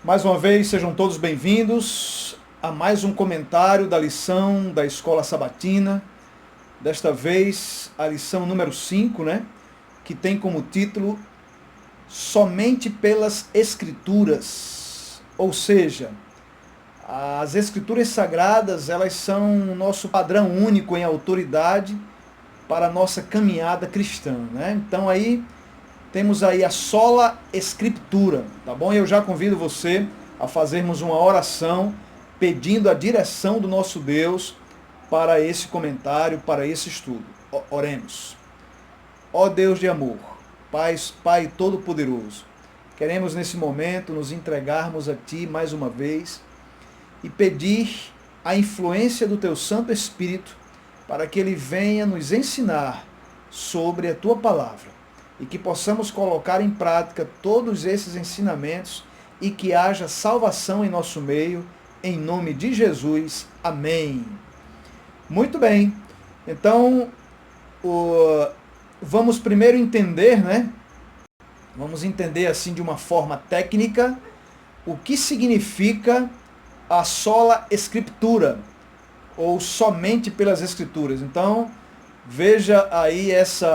Mais uma vez, sejam todos bem-vindos a mais um comentário da lição da Escola Sabatina. Desta vez, a lição número 5, que tem como título Somente pelas Escrituras. Ou seja, as Escrituras Sagradas, elas são o nosso padrão único em autoridade para a nossa caminhada cristã, Então aí temos aí a sola escritura, tá bom? Eu já convido você a fazermos uma oração pedindo a direção do nosso Deus para esse comentário, para esse estudo. Oremos. Ó Deus de amor, Pai Todo-Poderoso, queremos nesse momento nos entregarmos a Ti mais uma vez e pedir a influência do Teu Santo Espírito para que Ele venha nos ensinar sobre a Tua Palavra e que possamos colocar em prática todos esses ensinamentos e que haja salvação em nosso meio, em nome de Jesus. Amém. Muito bem. Então, vamos primeiro entender, Vamos entender assim de uma forma técnica o que significa a sola escritura, ou somente pelas escrituras. Então, veja aí esse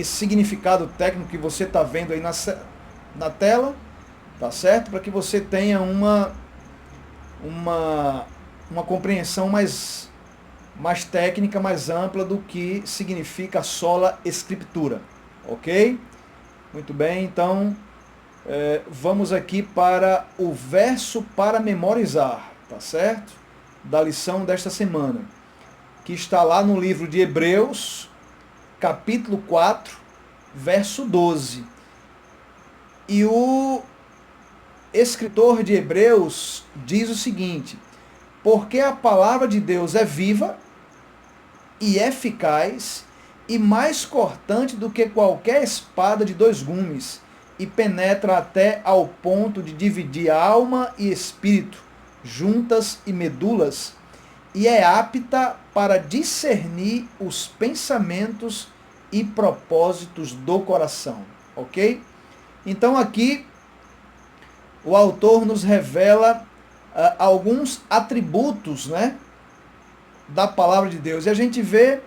significado técnico que você está vendo aí na tela, tá certo? Para que você tenha uma compreensão mais técnica, mais ampla do que significa a sola escritura, ok? Muito bem, então vamos aqui para o verso para memorizar, tá certo? Da lição desta semana, que está lá no livro de Hebreus, capítulo 4, verso 12. E o escritor de Hebreus diz o seguinte: porque a palavra de Deus é viva e eficaz e mais cortante do que qualquer espada de dois gumes, e penetra até ao ponto de dividir alma e espírito, juntas e medulas, e é apta para discernir os pensamentos e propósitos do coração, ok? Então aqui o autor nos revela alguns atributos, da palavra de Deus. E a gente vê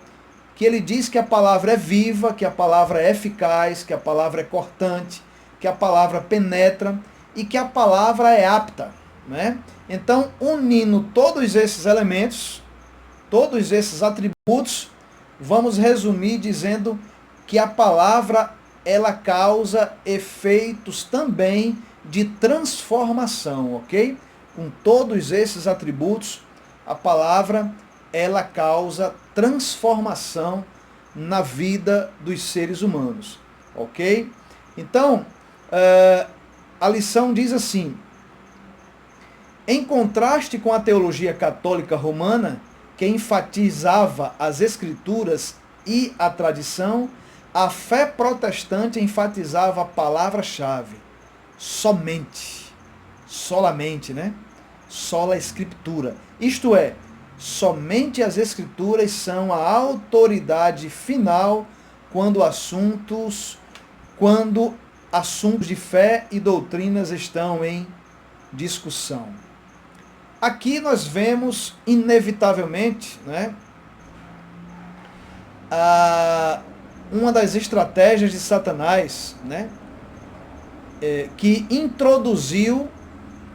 que ele diz que a palavra é viva, que a palavra é eficaz, que a palavra é cortante, que a palavra penetra e que a palavra é apta, Então, unindo todos esses elementos, todos esses atributos, vamos resumir dizendo que a palavra ela causa efeitos também de transformação, ok? Com todos esses atributos, a palavra ela causa transformação na vida dos seres humanos, ok? Então, a lição diz assim: em contraste com a teologia católica romana, que enfatizava as escrituras e a tradição, a fé protestante enfatizava a palavra-chave, somente, solamente, sola escritura. Isto é, somente as escrituras são a autoridade final quando assuntos de fé e doutrinas estão em discussão. Aqui nós vemos, inevitavelmente, uma das estratégias de Satanás, que introduziu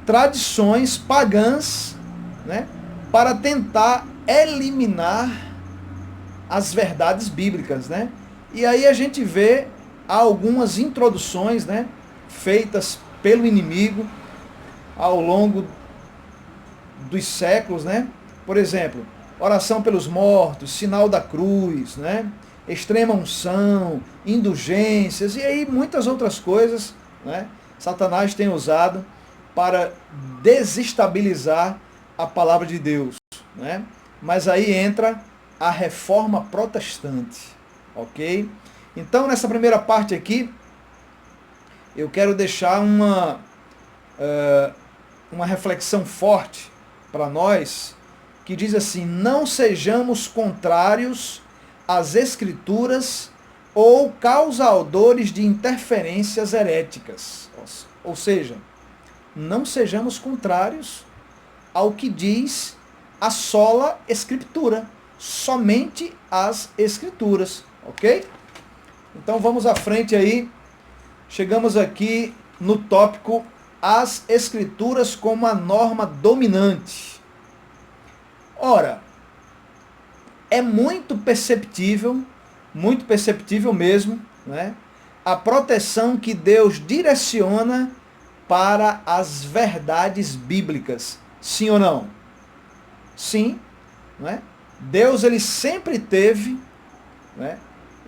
tradições pagãs, para tentar eliminar as verdades bíblicas, E aí a gente vê algumas introduções, feitas pelo inimigo ao longo dos séculos, Por exemplo, oração pelos mortos, sinal da cruz, extrema unção, indulgências e aí muitas outras coisas, Satanás tem usado para desestabilizar a palavra de Deus, Mas aí entra a reforma protestante, ok? Então, nessa primeira parte aqui, eu quero deixar uma reflexão forte para nós, que diz assim: não sejamos contrários às Escrituras ou causadores de interferências heréticas. Ou seja, não sejamos contrários ao que diz a sola Escritura, somente as Escrituras, ok? Então vamos à frente aí, chegamos aqui no tópico as Escrituras como a norma dominante. Ora, é muito perceptível mesmo, né, a proteção que Deus direciona para as verdades bíblicas. Sim ou não? Sim. Né? Deus, ele sempre teve, né,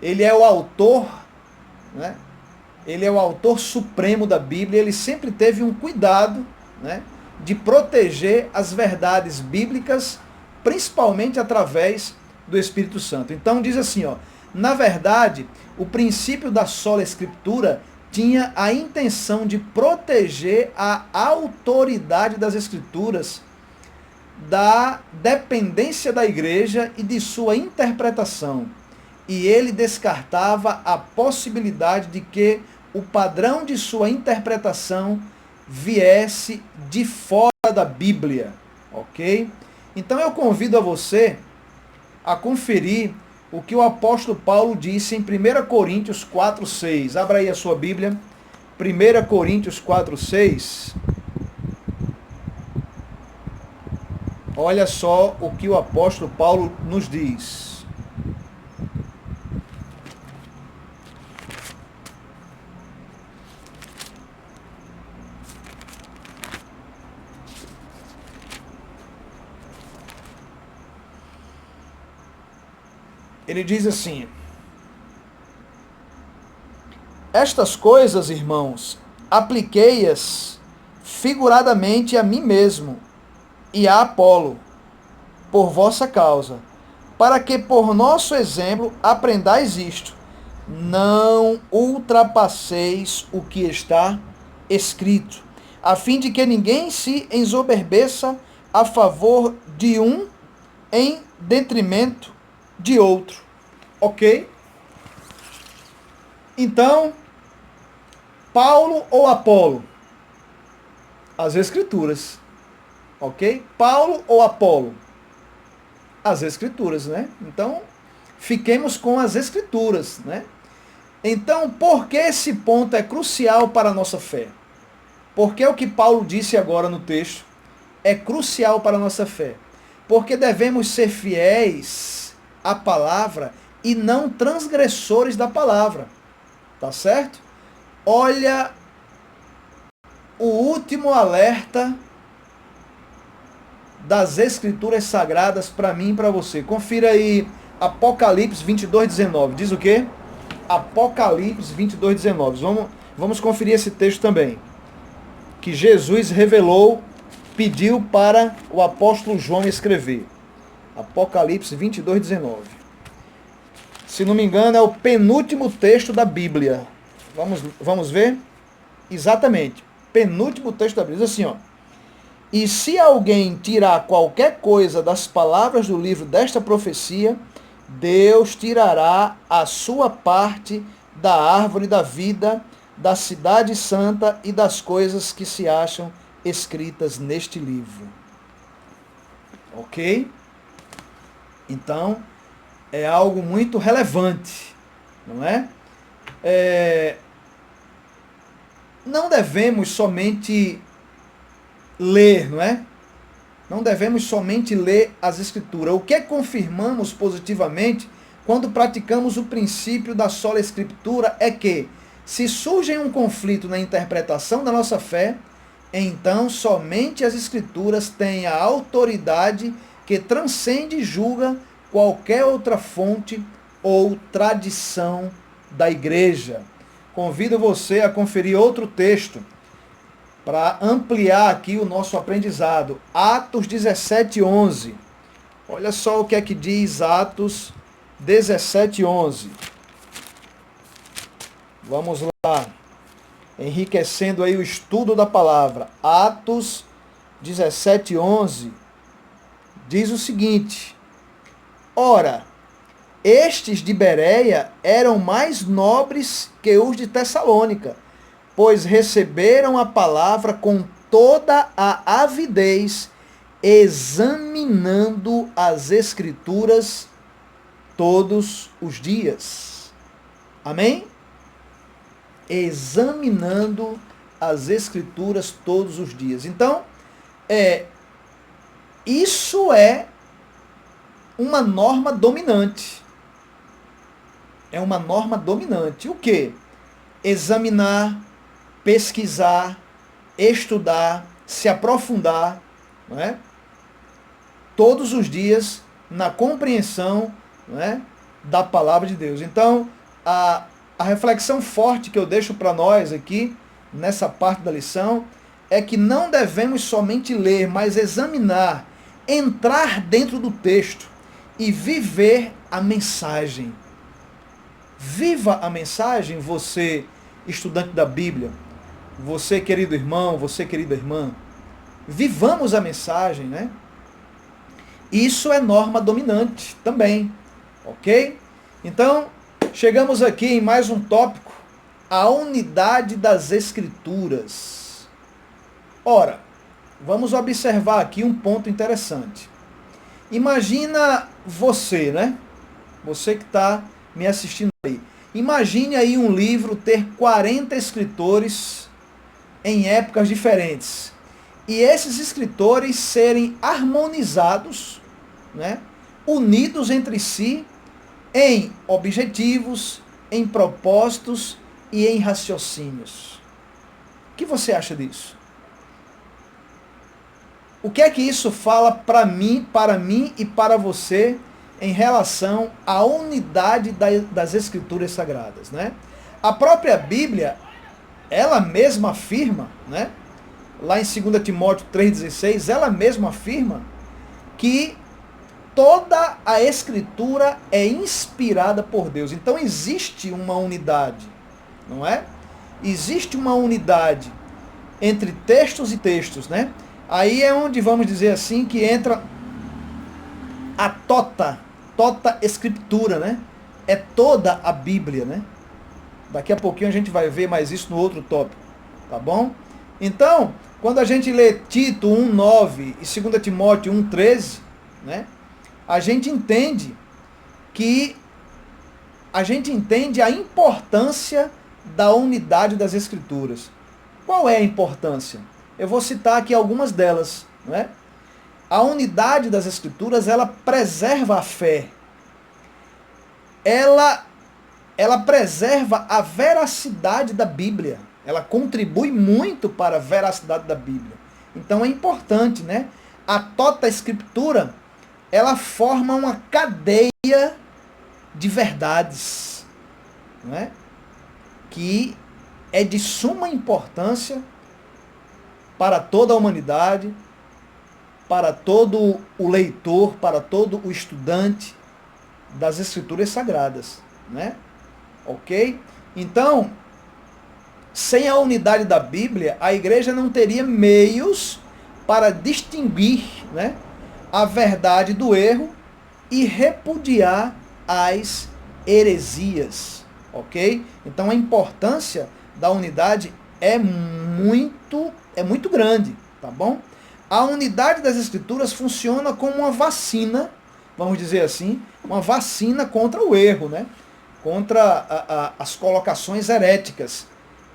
ele é o autor, né, ele é o autor supremo da Bíblia, ele sempre teve um cuidado, né, de proteger as verdades bíblicas, principalmente através do Espírito Santo. Então diz assim, ó, na verdade, o princípio da sola Escritura tinha a intenção de proteger a autoridade das Escrituras da dependência da igreja e de sua interpretação. E ele descartava a possibilidade de que o padrão de sua interpretação viesse de fora da Bíblia, ok? Então eu convido a você a conferir o que o apóstolo Paulo disse em 1 Coríntios 4:6. Abra aí a sua Bíblia, 1 Coríntios 4:6. Olha só o que o apóstolo Paulo nos diz. Ele diz assim: estas coisas, irmãos, apliquei-as figuradamente a mim mesmo e a Apolo, por vossa causa, para que por nosso exemplo aprendais isto: não ultrapasseis o que está escrito, a fim de que ninguém se ensoberbeça a favor de um em detrimento de outro. Ok? Então, Paulo ou Apolo? As Escrituras. Ok? Paulo ou Apolo? As Escrituras, né? Então, fiquemos com as Escrituras, né? Então, por que esse ponto é crucial para a nossa fé? Porque o que Paulo disse agora no texto é crucial para a nossa fé. Porque devemos ser fiéis à palavra e não transgressores da palavra. Tá certo? Olha o último alerta das Escrituras Sagradas para mim e para você. Confira aí Apocalipse 22:19. Diz o quê? Apocalipse 22:19. Vamos conferir esse texto também. Que Jesus revelou, pediu para o apóstolo João escrever. Apocalipse 22:19. Se não me engano, é o penúltimo texto da Bíblia. Vamos ver? Exatamente. Penúltimo texto da Bíblia. Diz assim, ó. E se alguém tirar qualquer coisa das palavras do livro desta profecia, Deus tirará a sua parte da árvore da vida, da cidade santa e das coisas que se acham escritas neste livro. Ok? Então, é algo muito relevante, não é? Não devemos somente ler, não é? Não devemos somente ler as Escrituras. O que confirmamos positivamente quando praticamos o princípio da sola Escritura é que, se surge um conflito na interpretação da nossa fé, então somente as Escrituras têm a autoridade que transcende e julga qualquer outra fonte ou tradição da igreja. Convido você a conferir outro texto para ampliar aqui o nosso aprendizado. Atos 17:11. Olha só o que é que diz Atos 17:11. Vamos lá. Enriquecendo aí o estudo da palavra. Atos 17:11 diz o seguinte: ora, estes de Bereia eram mais nobres que os de Tessalônica, pois receberam a palavra com toda a avidez, examinando as Escrituras todos os dias. Amém? Examinando as Escrituras todos os dias. Então, isso é uma norma dominante. É uma norma dominante. O quê? Examinar, pesquisar, estudar, se aprofundar, não é? Todos os dias na compreensão, não é? Da palavra de Deus. Então, a reflexão forte que eu deixo para nós aqui, nessa parte da lição, é que não devemos somente ler, mas examinar, entrar dentro do texto e viver a mensagem. Viva a mensagem, você, estudante da Bíblia, você, querido irmão, você, querida irmã. Vivamos a mensagem, né? Isso é norma dominante também, ok? Então, chegamos aqui em mais um tópico, a unidade das Escrituras. Ora, vamos observar aqui um ponto interessante. Imagina você, né? Você que está me assistindo aí. Imagine aí um livro ter 40 escritores em épocas diferentes. E esses escritores serem harmonizados, né? Unidos entre si em objetivos, em propósitos e em raciocínios. O que você acha disso? O que é que isso fala para mim e para você em relação à unidade das Escrituras Sagradas, né? A própria Bíblia, ela mesma afirma, né? Lá em 2 Timóteo 3,16, ela mesma afirma que toda a Escritura é inspirada por Deus. Então existe uma unidade, não é? Existe uma unidade entre textos e textos, né? Aí é onde, vamos dizer assim, que entra a tota escritura, né? É toda a Bíblia, né? Daqui a pouquinho a gente vai ver mais isso no outro tópico, tá bom? Então, quando a gente lê Tito 1,9 e 2 Timóteo 1,13, né? A gente entende a importância da unidade das Escrituras. Qual é a importância? Eu vou citar aqui algumas delas, né? A unidade das Escrituras, ela preserva a fé. Ela preserva a veracidade da Bíblia. Ela contribui muito para a veracidade da Bíblia. Então é importante, né? A tota escritura, ela forma uma cadeia de verdades, né? Que é de suma importância para toda a humanidade, para todo o leitor, para todo o estudante das Escrituras Sagradas, né? Ok? Então, sem a unidade da Bíblia, a igreja não teria meios para distinguir, né, a verdade do erro e repudiar as heresias, ok? Então a importância da unidade é muito grande, tá bom? A unidade das Escrituras funciona como uma vacina, vamos dizer assim, uma vacina contra o erro, né? Contra as colocações heréticas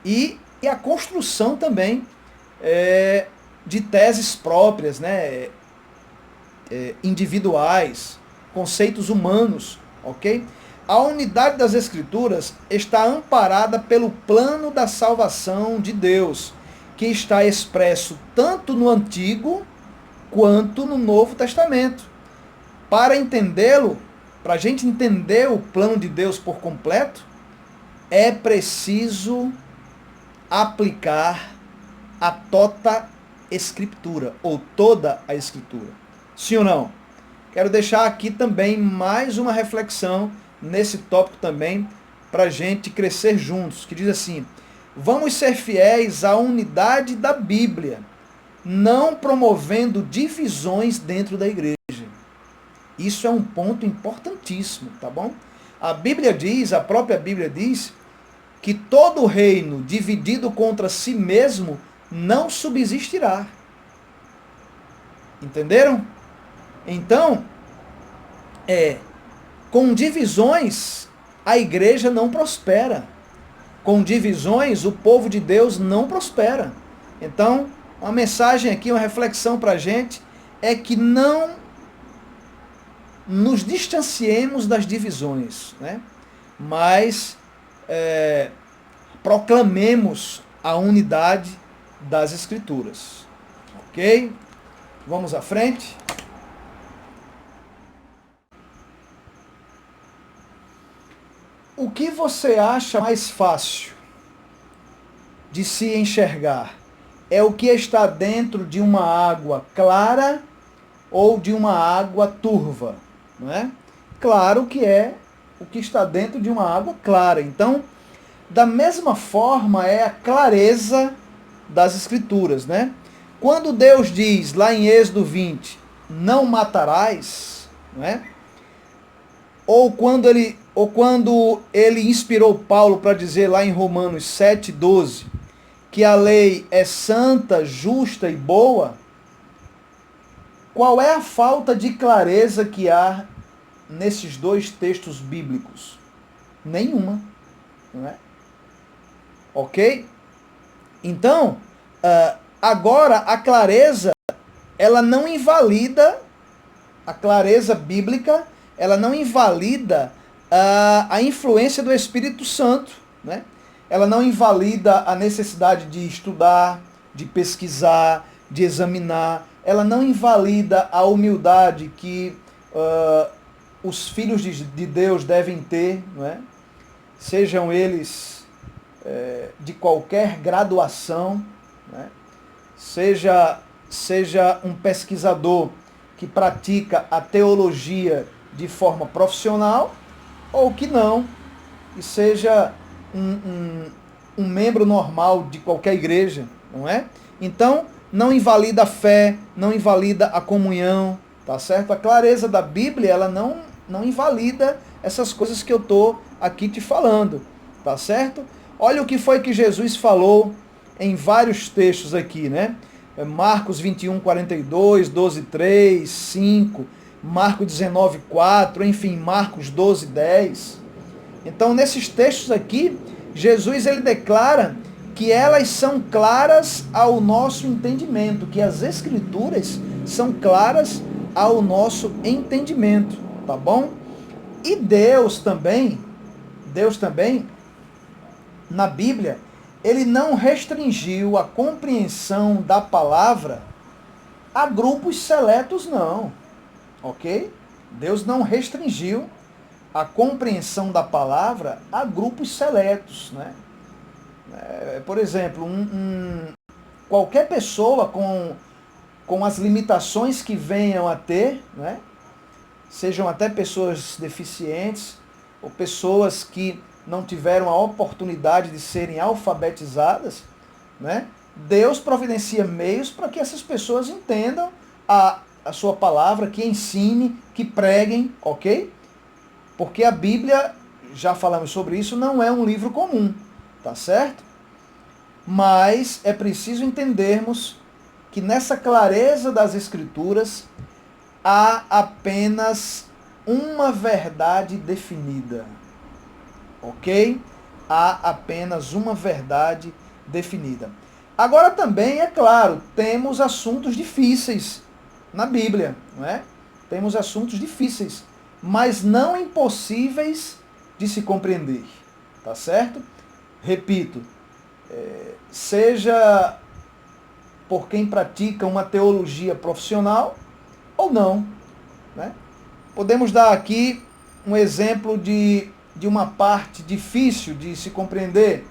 e a construção também de teses próprias, né? Individuais, conceitos humanos, ok? A unidade das Escrituras está amparada pelo plano da salvação de Deus, que está expresso tanto no Antigo quanto no Novo Testamento. Para entendê-lo, para a gente entender o plano de Deus por completo, é preciso aplicar a tota escritura, ou toda a escritura. Sim ou não? Quero deixar aqui também mais uma reflexão nesse tópico também, para a gente crescer juntos, que diz assim: vamos ser fiéis à unidade da Bíblia, não promovendo divisões dentro da igreja. Isso é um ponto importantíssimo, tá bom? A Bíblia diz, a própria Bíblia diz, que todo reino dividido contra si mesmo não subsistirá. Entenderam? Então, com divisões, a igreja não prospera. Com divisões, o povo de Deus não prospera. Então, uma mensagem aqui, uma reflexão para a gente, é que não nos distanciemos das divisões, né? Mas proclamemos a unidade das Escrituras. Ok? Vamos à frente. O que você acha mais fácil de se enxergar? É o que está dentro de uma água clara ou de uma água turva, não é? Claro que é o que está dentro de uma água clara. Então, da mesma forma é a clareza das Escrituras, né? Quando Deus diz lá em Êxodo 20, não matarás, não é? Ou quando ele inspirou Paulo para dizer lá em Romanos 7,12, que a lei é santa, justa e boa, qual é a falta de clareza que há nesses dois textos bíblicos? Nenhuma, não é? Ok? Então, agora a clareza, ela não invalida, a clareza bíblica, ela não invalida a influência do Espírito Santo, né? Ela não invalida a necessidade de estudar, de pesquisar, de examinar. Ela não invalida a humildade que os filhos de Deus devem ter, não é? Sejam eles de qualquer graduação, né? Seja um pesquisador que pratica a teologia de forma profissional, ou que não, e seja um membro normal de qualquer igreja, não é? Então, não invalida a fé, não invalida a comunhão, tá certo? A clareza da Bíblia, ela não invalida essas coisas que eu estou aqui te falando, tá certo? Olha o que foi que Jesus falou em vários textos aqui, né? Marcos 21, 42, 12, 3, 5, Marcos 19, 4, enfim, Marcos 12, 10. Então, nesses textos aqui, Jesus ele declara que elas são claras ao nosso entendimento, que as Escrituras são claras ao nosso entendimento, tá bom? E Deus também, na Bíblia, ele não restringiu a compreensão da palavra a grupos seletos, não, ok? Deus não restringiu a compreensão da palavra a grupos seletos, né? Por exemplo, qualquer pessoa com as limitações que venham a ter, né? Sejam até pessoas deficientes ou pessoas que não tiveram a oportunidade de serem alfabetizadas, né? Deus providencia meios para que essas pessoas entendam a sua palavra, que ensine, que preguem, ok? Porque a Bíblia, já falamos sobre isso, não é um livro comum, tá certo? Mas é preciso entendermos que nessa clareza das Escrituras há apenas uma verdade definida, ok? Há apenas uma verdade definida. Agora também, é claro, temos assuntos difíceis na Bíblia, não é? Temos assuntos difíceis, mas não impossíveis de se compreender, tá certo? Repito, seja por quem pratica uma teologia profissional ou não, né? Podemos dar aqui um exemplo de uma parte difícil de se compreender,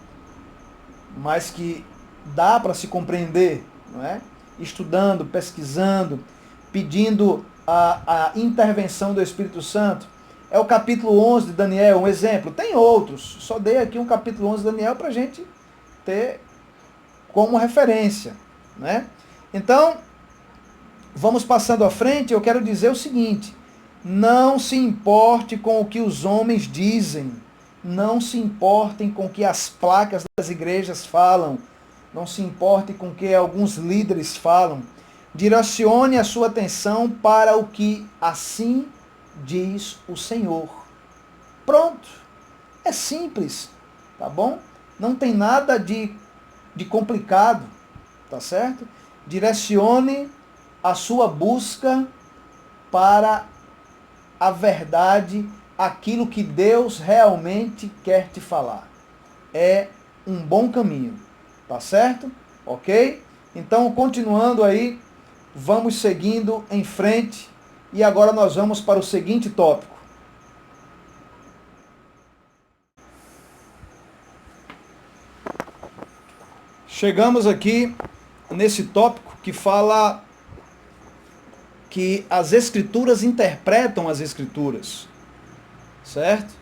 mas que dá para se compreender, não é? Estudando, pesquisando, pedindo a intervenção do Espírito Santo. É o capítulo 11 de Daniel, um exemplo. Tem outros, só dei aqui um capítulo 11 de Daniel para a gente ter como referência, né? Então, vamos passando à frente. Eu quero dizer o seguinte, Não se importe com o que os homens dizem. Não se importem com o que as placas das igrejas falam. Não se importe com o que alguns líderes falam. Direcione a sua atenção para o que assim diz o Senhor. Pronto. É simples, tá bom? Não tem nada de complicado, tá certo? Direcione a sua busca para a verdade, aquilo que Deus realmente quer te falar. É um bom caminho, tá certo? Ok? Então, continuando aí, vamos seguindo em frente e agora nós vamos para o seguinte tópico. Chegamos aqui nesse tópico que fala que as Escrituras interpretam as Escrituras, certo?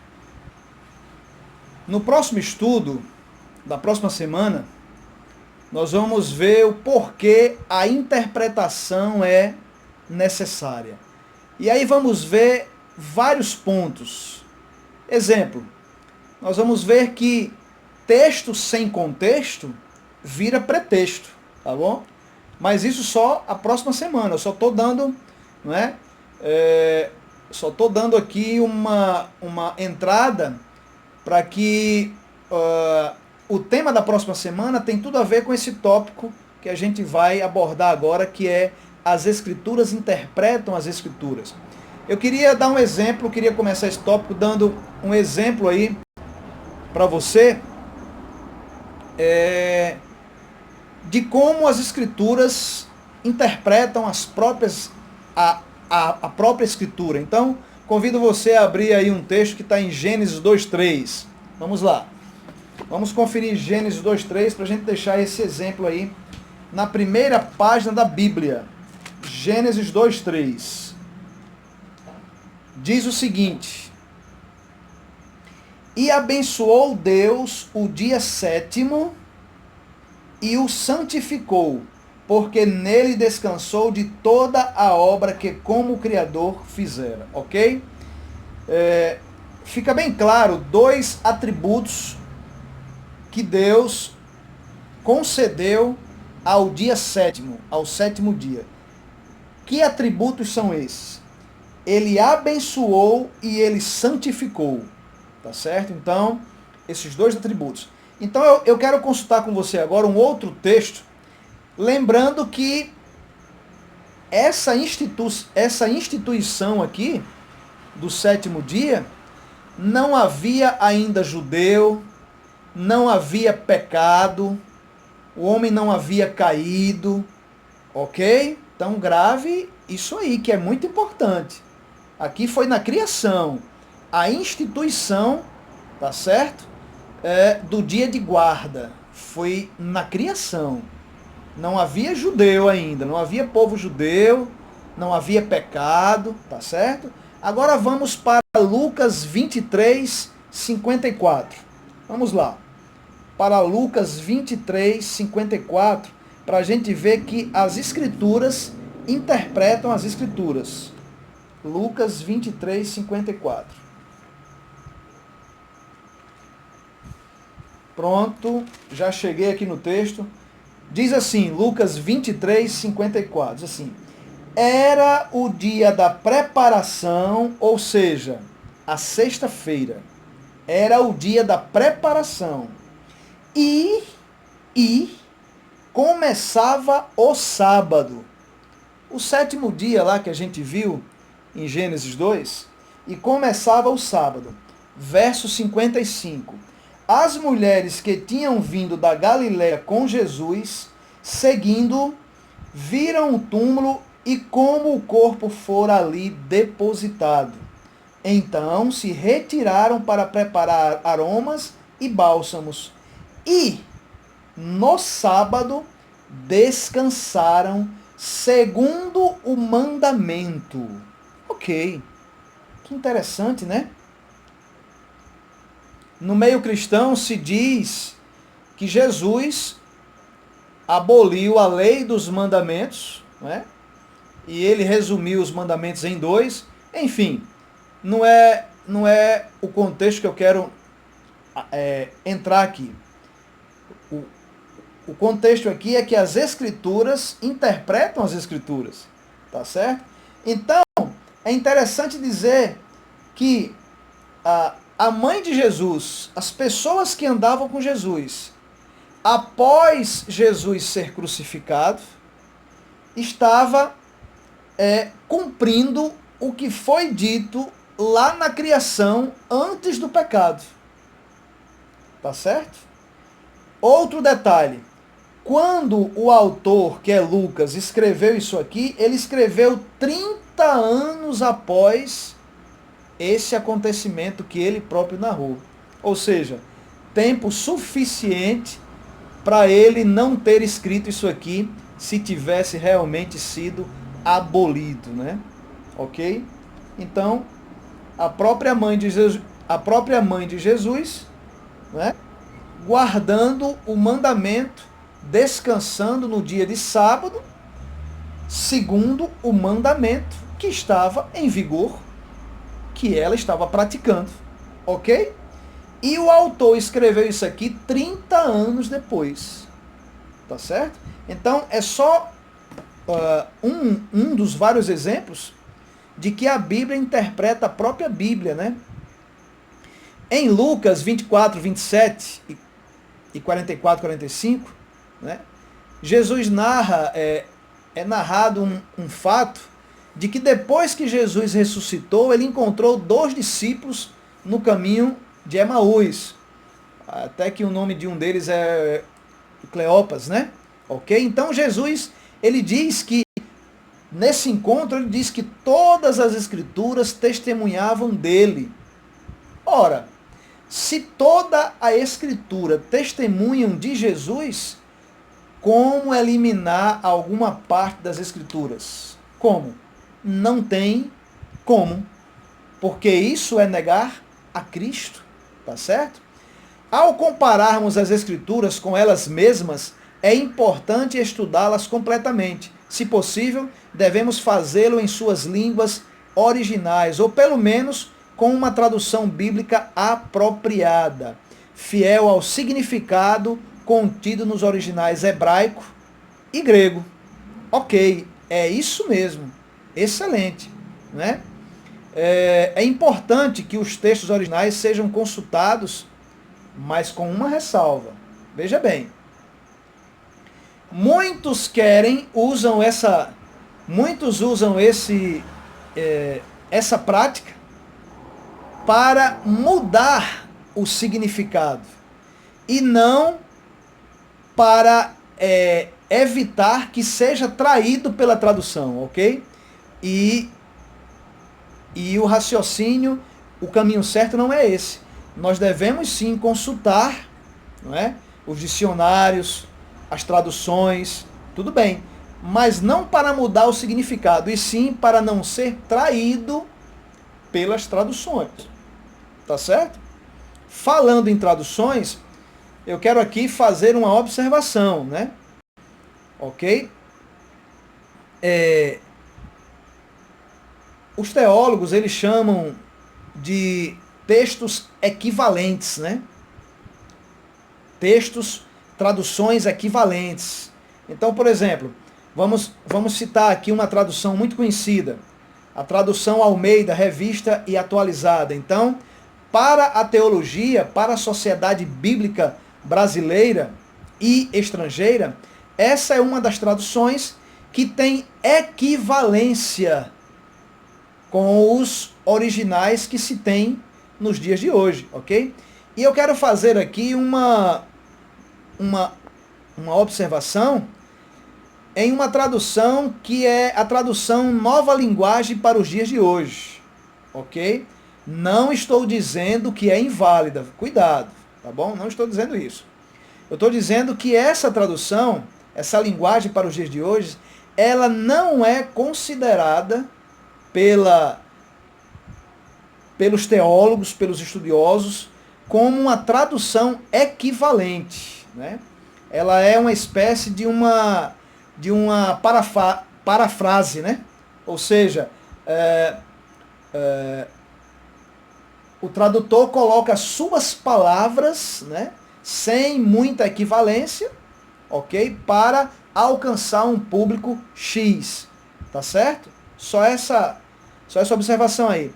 No próximo estudo, da próxima semana, nós vamos ver o porquê a interpretação é necessária. E aí vamos ver vários pontos. Exemplo, nós vamos ver que texto sem contexto vira pretexto, tá bom? Mas isso só a próxima semana. Eu só estou dando, não é? Só estou dando aqui uma entrada para que o tema da próxima semana tem tudo a ver com esse tópico que a gente vai abordar agora, que é as Escrituras interpretam as Escrituras. Eu queria dar um exemplo, queria começar esse tópico dando um exemplo aí para você de como as Escrituras interpretam a própria Escritura. Então, convido você a abrir aí um texto que está em Gênesis 2:3. Vamos lá. Vamos conferir Gênesis 2:3 para a gente deixar esse exemplo aí na primeira página da Bíblia. Gênesis 2:3. Diz o seguinte: E abençoou Deus o dia sétimo e o santificou, porque nele descansou de toda a obra que como o Criador fizera. Ok? Fica bem claro dois atributos que Deus concedeu ao dia sétimo, ao sétimo dia. Que atributos são esses? Ele abençoou e ele santificou. Tá certo? Então, esses dois atributos. Então, eu quero consultar com você agora um outro texto, lembrando que essa instituição aqui, do sétimo dia, não havia ainda judeu, não havia pecado, o homem não havia caído, ok? Então, grave isso aí, que é muito importante. Aqui foi na criação, a instituição, tá certo? Do dia de guarda, foi na criação. Não havia judeu ainda, não havia povo judeu, não havia pecado, tá certo? Agora vamos para Lucas 23, 54. Vamos lá. Para Lucas 23, 54, para a gente ver que as Escrituras interpretam as Escrituras. Lucas 23, 54. Pronto, já cheguei aqui no texto. Diz assim, Lucas 23, 54. Diz assim: Era o dia da preparação, ou seja, a sexta-feira. Era o dia da preparação. E começava o sábado. O sétimo dia lá que a gente viu em Gênesis 2, e começava o sábado. Verso 55. As mulheres que tinham vindo da Galiléia com Jesus, seguindo, viram o túmulo e como o corpo fora ali depositado. Então se retiraram para preparar aromas e bálsamos. E no sábado descansaram segundo o mandamento. Ok. Que interessante, né? No meio cristão se diz que Jesus aboliu a lei dos mandamentos, né? E ele resumiu os mandamentos em dois. Enfim, não é o contexto que eu quero entrar aqui. O contexto aqui é que as Escrituras interpretam as Escrituras, tá certo? Então, é interessante dizer que a mãe de Jesus, as pessoas que andavam com Jesus, após Jesus ser crucificado, estava cumprindo o que foi dito lá na criação antes do pecado. Tá certo? Outro detalhe. Quando o autor, que é Lucas, escreveu isso aqui, ele escreveu 30 anos após esse acontecimento que ele próprio narrou. Ou seja, tempo suficiente para ele não ter escrito isso aqui se tivesse realmente sido abolido, né? Ok? Então, a própria mãe de Jesus, né, guardando o mandamento, descansando no dia de sábado, segundo o mandamento que estava em vigor, que ela estava praticando, ok? E o autor escreveu isso aqui 30 anos depois, tá certo? Então é só um dos vários exemplos de que a Bíblia interpreta a própria Bíblia, né? Em Lucas 24, 27 e 44, 45, né? Jesus narra, é narrado um fato de que depois que Jesus ressuscitou, ele encontrou 2 discípulos no caminho de Emaús. Até que o nome de um deles é Cleopas, né? Ok? Então Jesus, ele diz que, nesse encontro, ele diz que todas as escrituras testemunhavam dele. Ora, se toda a escritura testemunham de Jesus, como eliminar alguma parte das escrituras? Como? Não tem como, porque isso é negar a Cristo, tá certo? Ao compararmos as escrituras com elas mesmas, é importante estudá-las completamente. Se possível, devemos fazê-lo em suas línguas originais, ou pelo menos com uma tradução bíblica apropriada, fiel ao significado contido nos originais hebraico e grego. Ok, é isso mesmo. Excelente, né? É importante que os textos originais sejam consultados, mas com uma ressalva. Veja bem. Muitos usam essa prática para mudar o significado e não para evitar que seja traído pela tradução, ok? E o raciocínio, o caminho certo não é esse. Nós devemos sim consultar, não é, os dicionários, as traduções, tudo bem, mas não para mudar o significado, e sim para não ser traído pelas traduções. Tá certo? Falando em traduções, eu quero aqui fazer uma observação, né? Ok? Os teólogos, eles chamam de textos equivalentes, né? Traduções equivalentes. Então, por exemplo, vamos citar aqui uma tradução muito conhecida, a tradução Almeida, Revista e Atualizada. Então, para a teologia, para a sociedade bíblica brasileira e estrangeira, essa é uma das traduções que tem equivalência com os originais que se tem nos dias de hoje, ok? E eu quero fazer aqui uma observação em uma tradução que é a tradução Nova Linguagem para os dias de hoje, ok? Não estou dizendo que é inválida, cuidado, tá bom? Não estou dizendo isso. Eu estou dizendo que essa tradução, essa linguagem para os dias de hoje, ela não é considerada pelos teólogos, pelos estudiosos, como uma tradução equivalente, né? Ela é uma espécie de uma parafrase, né? Ou seja, o tradutor coloca suas palavras, né, sem muita equivalência, ok? Para alcançar um público X, tá certo? Só essa observação aí.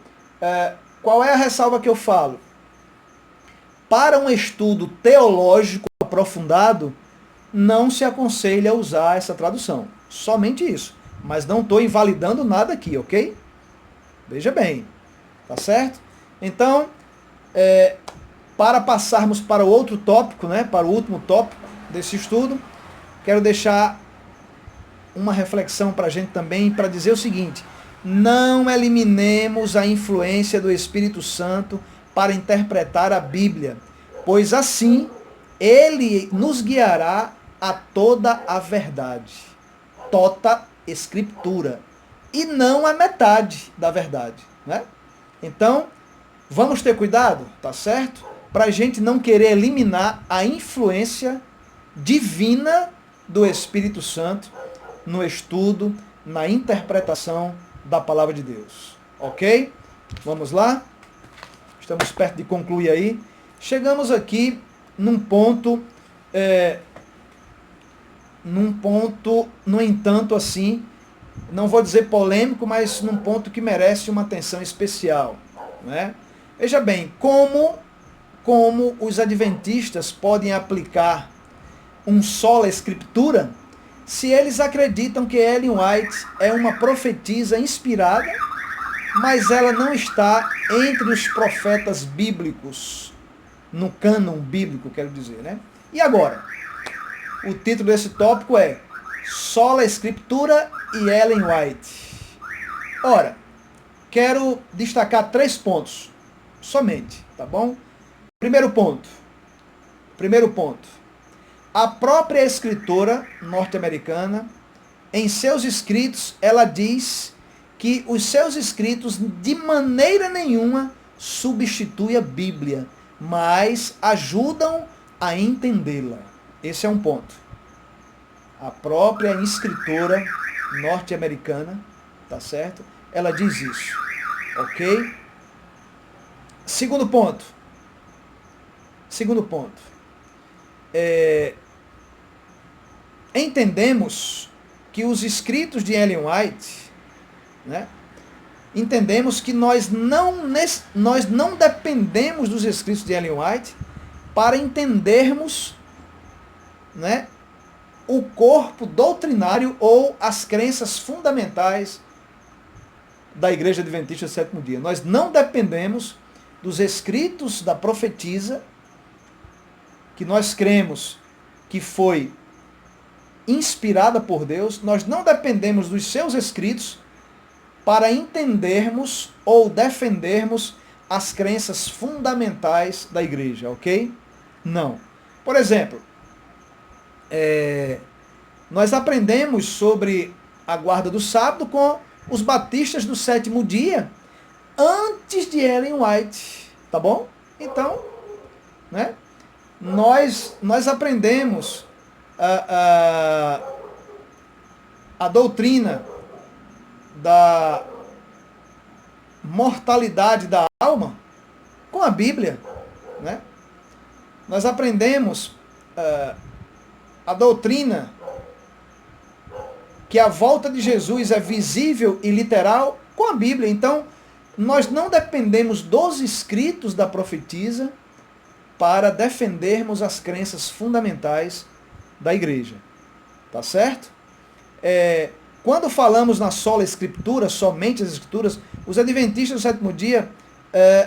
Qual é a ressalva que eu falo? Para um estudo teológico aprofundado, não se aconselha usar essa tradução. Somente isso. Mas não estou invalidando nada aqui, ok? Veja bem, tá certo? Então, para passarmos para o outro tópico, né, para o último tópico desse estudo, quero deixar uma reflexão para a gente também, para dizer o seguinte: não eliminemos a influência do Espírito Santo para interpretar a Bíblia, pois assim ele nos guiará a toda a verdade, tota escritura, e não a metade da verdade, né? Então, vamos ter cuidado, tá certo? Para a gente não querer eliminar a influência divina do Espírito Santo no estudo, na interpretação da palavra de Deus. Ok? Vamos lá? Estamos perto de concluir aí. Chegamos aqui num ponto, no entanto, assim, não vou dizer polêmico, mas num ponto que merece uma atenção especial, né? Veja bem, como os adventistas podem aplicar um sola escritura se eles acreditam que Ellen White é uma profetisa inspirada, mas ela não está entre os profetas bíblicos, no cânon bíblico, quero dizer, né? E agora? O título desse tópico é Sola Escritura e Ellen White. Ora, quero destacar 3 pontos, somente, tá bom? Primeiro ponto. A própria escritora norte-americana, em seus escritos, ela diz que os seus escritos de maneira nenhuma substituem a Bíblia, mas ajudam a entendê-la. Esse é um ponto. A própria escritora norte-americana, tá certo? Ela diz isso, ok? Segundo ponto. Entendemos que os escritos de Ellen White, né, entendemos que nós não dependemos dos escritos de Ellen White para entendermos, né, o corpo doutrinário ou as crenças fundamentais da Igreja Adventista do Sétimo Dia. Nós não dependemos dos escritos da profetisa, que nós cremos que foi inspirada por Deus, nós não dependemos dos seus escritos para entendermos ou defendermos as crenças fundamentais da igreja, ok? Não. Por exemplo, nós aprendemos sobre a guarda do sábado com os batistas do sétimo dia, antes de Ellen White, tá bom? Então, né? Nós aprendemos a doutrina da mortalidade da alma com a Bíblia, né? Nós aprendemos a doutrina que a volta de Jesus é visível e literal com a Bíblia. Então, nós não dependemos dos escritos da profetisa para defendermos as crenças fundamentais da igreja. Tá certo? Quando falamos na sola escritura, somente as escrituras, os adventistas do sétimo dia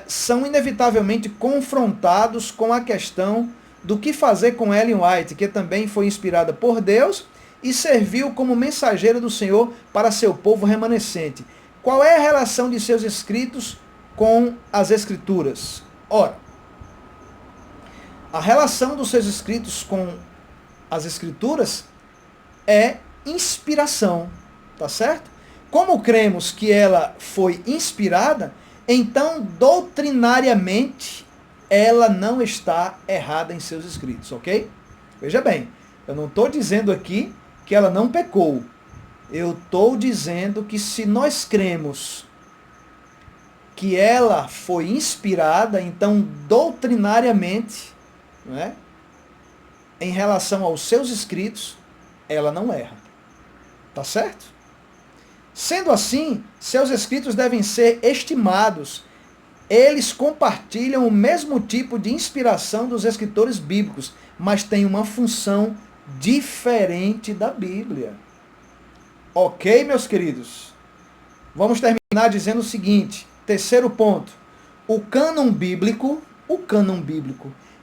são inevitavelmente confrontados com a questão do que fazer com Ellen White, que também foi inspirada por Deus e serviu como mensageira do Senhor para seu povo remanescente. Qual é a relação de seus escritos com as escrituras? Ora, a relação dos seus escritos com as escrituras é inspiração, tá certo? Como cremos que ela foi inspirada, então doutrinariamente ela não está errada em seus escritos, ok? Veja bem, eu não estou dizendo aqui que ela não pecou. Eu estou dizendo que se nós cremos que ela foi inspirada, então, doutrinariamente, né, em relação aos seus escritos, ela não erra. Tá certo? Sendo assim, seus escritos devem ser estimados. Eles compartilham o mesmo tipo de inspiração dos escritores bíblicos, mas têm uma função diferente da Bíblia. Ok, meus queridos? Vamos terminar dizendo o seguinte, terceiro ponto. O cânon bíblico,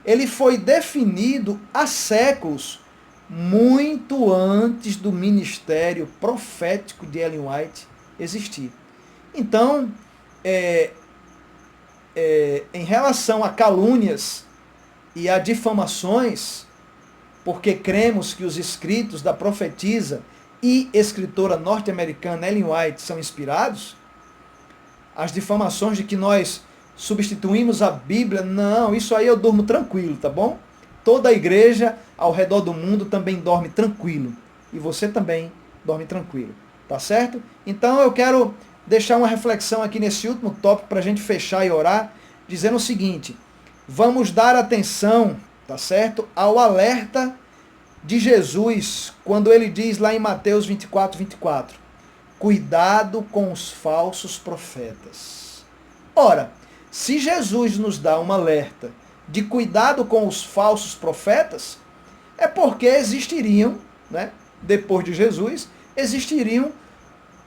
ele foi definido há séculos, muito antes do ministério profético de Ellen White existir. Então, em relação a calúnias e a difamações, porque cremos que os escritos da profetisa e escritora norte-americana Ellen White são inspirados, as difamações de que nós substituímos a Bíblia, não, isso aí eu durmo tranquilo, tá bom? Toda a igreja ao redor do mundo também dorme tranquilo. E você também dorme tranquilo, tá certo? Então eu quero deixar uma reflexão aqui nesse último tópico para a gente fechar e orar, dizendo o seguinte: vamos dar atenção, tá certo, ao alerta de Jesus, quando ele diz lá em Mateus 24:24, cuidado com os falsos profetas. Ora, se Jesus nos dá um alerta de cuidado com os falsos profetas, é porque existiriam, né, depois de Jesus, existiriam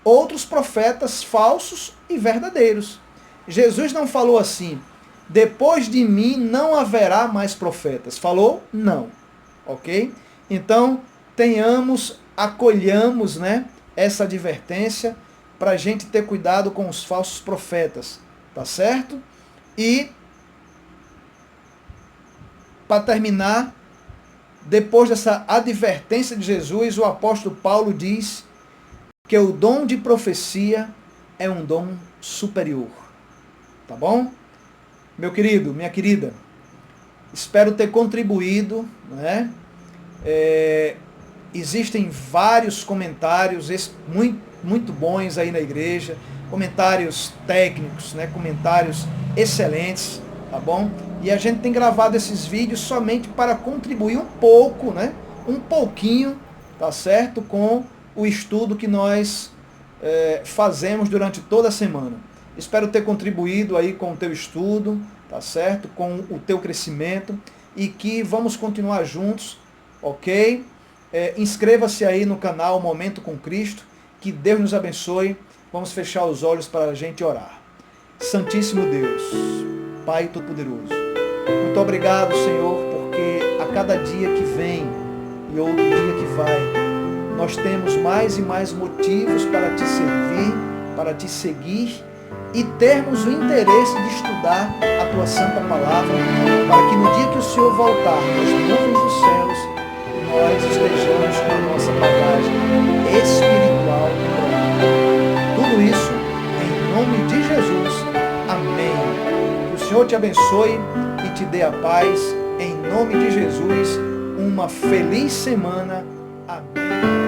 outros profetas falsos e verdadeiros. Jesus não falou assim, depois de mim não haverá mais profetas. Falou? Não. Ok? Então, acolhamos, né, essa advertência para a gente ter cuidado com os falsos profetas. Tá certo? E, para terminar, depois dessa advertência de Jesus, o apóstolo Paulo diz que o dom de profecia é um dom superior. Tá bom? Meu querido, minha querida, espero ter contribuído, né? Existem vários comentários muito bons aí na igreja, comentários técnicos, né? Comentários excelentes, tá bom? E a gente tem gravado esses vídeos somente para contribuir um pouco, né? Um pouquinho, tá certo? Com o estudo que nós fazemos durante toda a semana. Espero ter contribuído aí com o teu estudo, tá certo? Com o teu crescimento e que vamos continuar juntos, ok? Inscreva-se aí no canal Momento com Cristo, que Deus nos abençoe. Vamos fechar os olhos para a gente orar. Santíssimo Deus, Pai Todo-Poderoso, muito obrigado, Senhor, porque a cada dia que vem e outro dia que vai, nós temos mais e mais motivos para te servir, para te seguir e termos o interesse de estudar a tua santa palavra, para que no dia que o Senhor voltar nas nuvens dos céus, nós estejamos com a nossa bagagem espiritual. Tudo isso em nome de Jesus. Amém. Que o Senhor te abençoe e te dê a paz. Em nome de Jesus, uma feliz semana. Amém.